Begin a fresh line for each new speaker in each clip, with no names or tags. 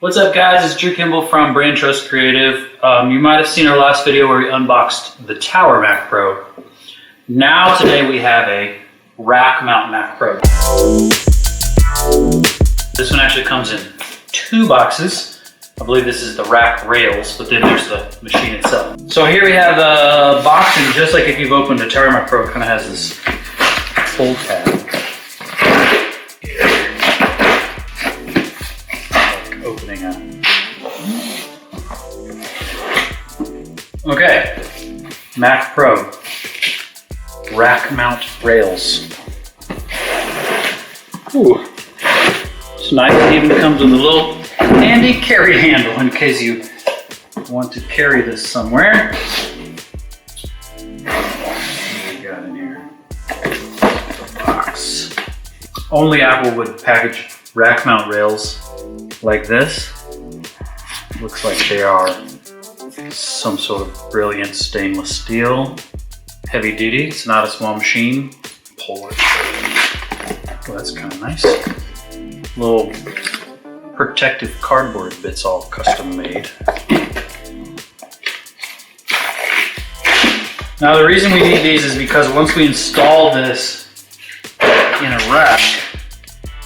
What's up guys, it's Drew Kimball from Braintrust Creative. You might have seen our last video where we unboxed the Tower Mac Pro. Now today we have a rack mount Mac Pro. This one actually comes in 2 boxes. I believe this is the rack rails, but then there's the machine itself. So here we have the box, and just like if you've opened a Tower Mac Pro, it kind of has this pull tab. Like opening up. Okay, Mac Pro rack mount rails. Ooh, it's nice. It even comes with a little handy carry handle in case you want to carry this somewhere. What do we got in here? Box. Only Apple would package rack mount rails like this. Looks like they are some sort of brilliant stainless steel. Heavy duty, it's not a small machine. Pull it. Well, that's kind of nice. Little protective cardboard bits, all custom made. Now the reason we need these is because once we install this in a rack,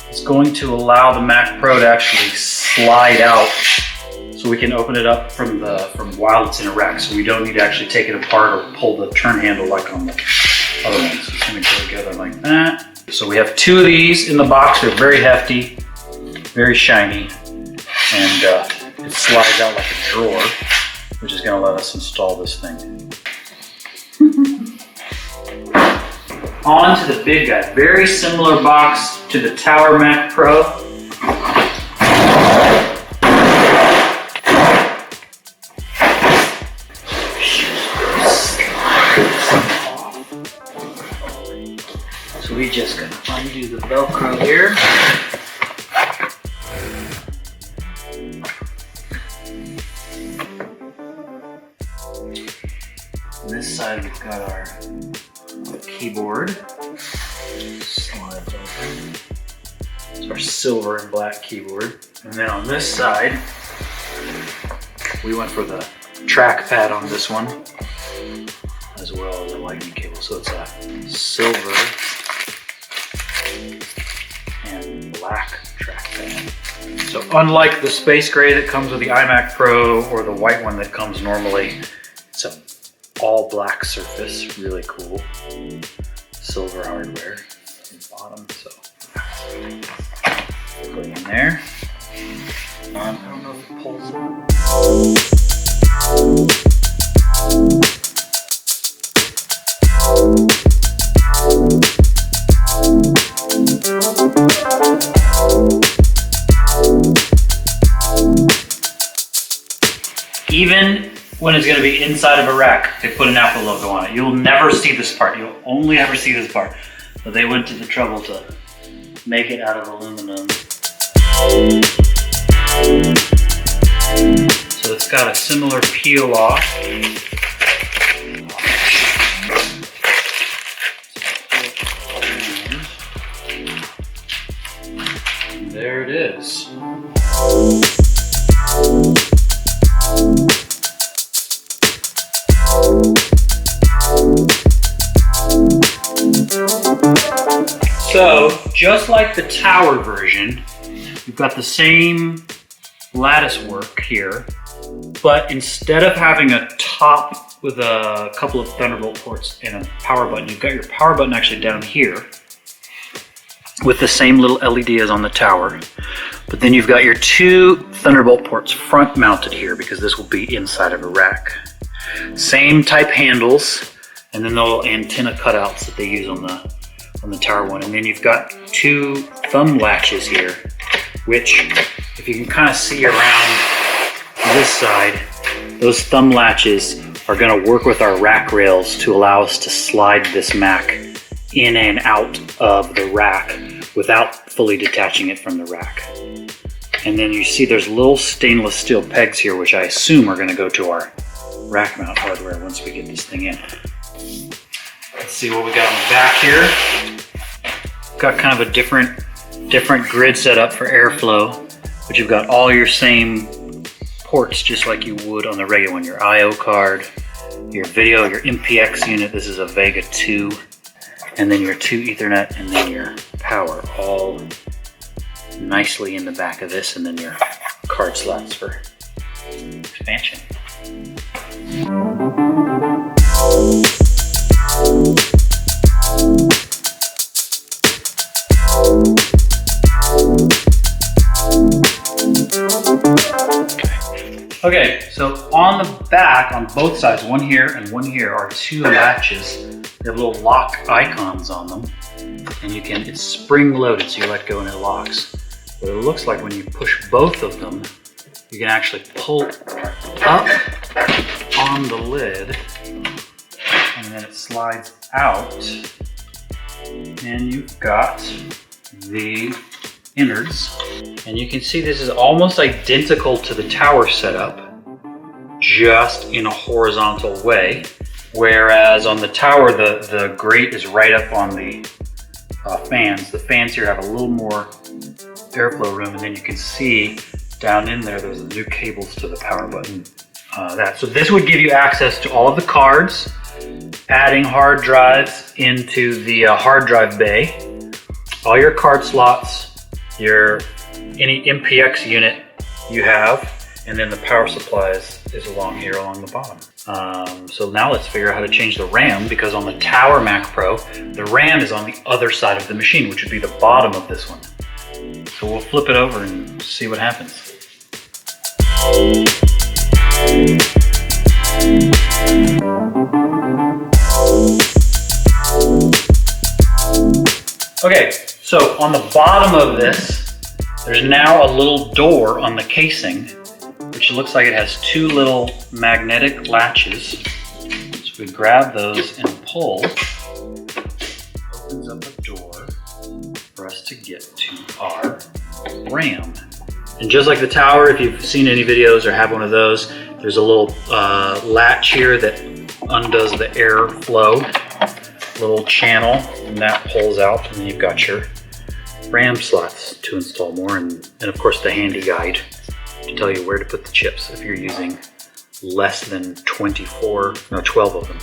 it's going to allow the Mac Pro to actually slide out, so we can open it up from while it's in a rack. So we don't need to actually take it apart or pull the turn handle like on the other ones. So it's going to go together like that. So we have 2 of these in the box. They're very hefty, very shiny, and it slides out like a drawer, which is going to let us install this thing. On to the big guy. Very similar box to the Tower Mac Pro. So we just gotta undo the Velcro here. On this side we've got our keyboard. Slides open. It's our silver and black keyboard. And then on this side, we went for the trackpad on this one, as well as a lightning cable. So it's a silver and black trackpad. So unlike the space gray that comes with the iMac Pro or the white one that comes normally, it's a all black surface, really cool. Silver hardware at the bottom, so put it in there. I don't know if it pulls out. Even when it's going to be inside of a rack, they put an Apple logo on it. You'll never see this part. You'll only ever see this part. But they went to the trouble to make it out of aluminum. So it's got a similar peel off. And there it is. So, just like the Tower version, you've got the same lattice work here, but instead of having a top with a couple of Thunderbolt ports and a power button, you've got your power button actually down here with the same little LED as on the Tower. But then you've got your 2 Thunderbolt ports front mounted here, because this will be inside of a rack. Same type handles, and then the little antenna cutouts that they use on the Tower one. And then you've got 2 thumb latches here, which, if you can kind of see around this side, those thumb latches are going to work with our rack rails to allow us to slide this Mac in and out of the rack without fully detaching it from the rack. And then you see there's little stainless steel pegs here, which I assume are going to go to our rack mount hardware once we get this thing in. Let's see what we got on the back here. Got kind of a different grid setup for airflow. but you've got all your same ports just like you would on the regular one. Your I/O card, your video, your MPX unit. This is a Vega 2, and then your 2 Ethernet, and then your power, all nicely in the back of this, and then your card slots for expansion. Okay, so on the back, on both sides, one here and one here, are 2 latches. They have little lock icons on them, and it's spring loaded, so you let go and it locks. But it looks like when you push both of them, you can actually pull up on the lid, and then it slides out, and you've got the innards. And you can see this is almost identical to the tower setup, just in a horizontal way. Whereas on the tower, the grate is right up on the fans. The fans here have a little more airflow room, and then you can see down in there, there's new cables to the power button. So this would give you access to all of the cards, adding hard drives into the hard drive bay, all your card slots, any MPX unit you have, and then the power supply is along here along the bottom. So now let's figure out how to change the RAM, because on the Tower Mac Pro, the RAM is on the other side of the machine, which would be the bottom of this one. So we'll flip it over and see what happens. Okay, so on the bottom of this, there's now a little door on the casing, which looks like it has 2 little magnetic latches. So we grab those and pull. Opens up a door for us to get to our RAM. And just like the tower, if you've seen any videos or have one of those, there's a little latch here that undoes the airflow, little channel, and that pulls out, and then you've got your RAM slots to install more, and of course the handy guide to tell you where to put the chips if you're using less than 12 of them.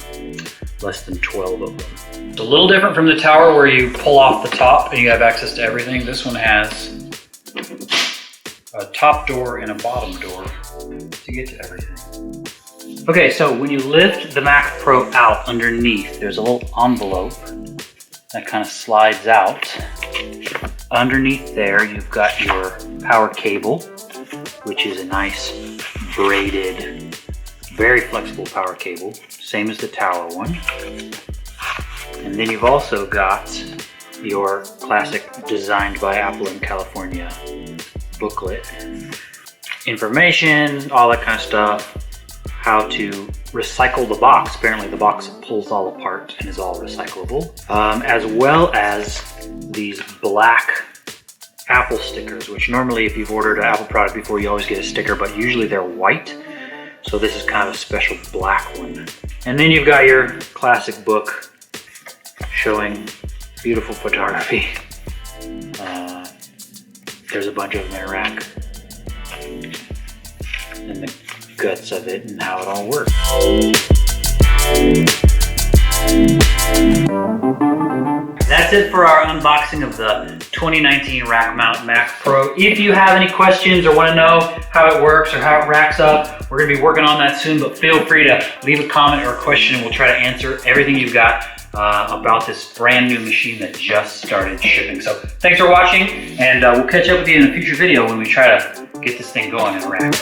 Less than 12 of them. It's a little different from the tower where you pull off the top and you have access to everything. This one has a top door and a bottom door to get to everything. Okay, so when you lift the Mac Pro out underneath, there's a little envelope that kind of slides out. Underneath there, you've got your power cable, which is a nice braided, very flexible power cable, same as the tower one. And then you've also got your classic Designed by Apple in California booklet. Information, all that kind of stuff. How to recycle the box. Apparently the box pulls all apart and is all recyclable. As well as these black Apple stickers, which normally if you've ordered an Apple product before, you always get a sticker, but usually they're white. So this is kind of a special black one. And then you've got your classic book showing beautiful photography. There's a bunch of them in a rack. And the guts of it and how it all works. That's it for our unboxing of the 2019 Rack Mount Mac Pro. If you have any questions or want to know how it works or how it racks up, we're going to be working on that soon, but feel free to leave a comment or a question and we'll try to answer everything you've got about this brand new machine that just started shipping. So thanks for watching, and we'll catch up with you in a future video when we try to get this thing going in a rack.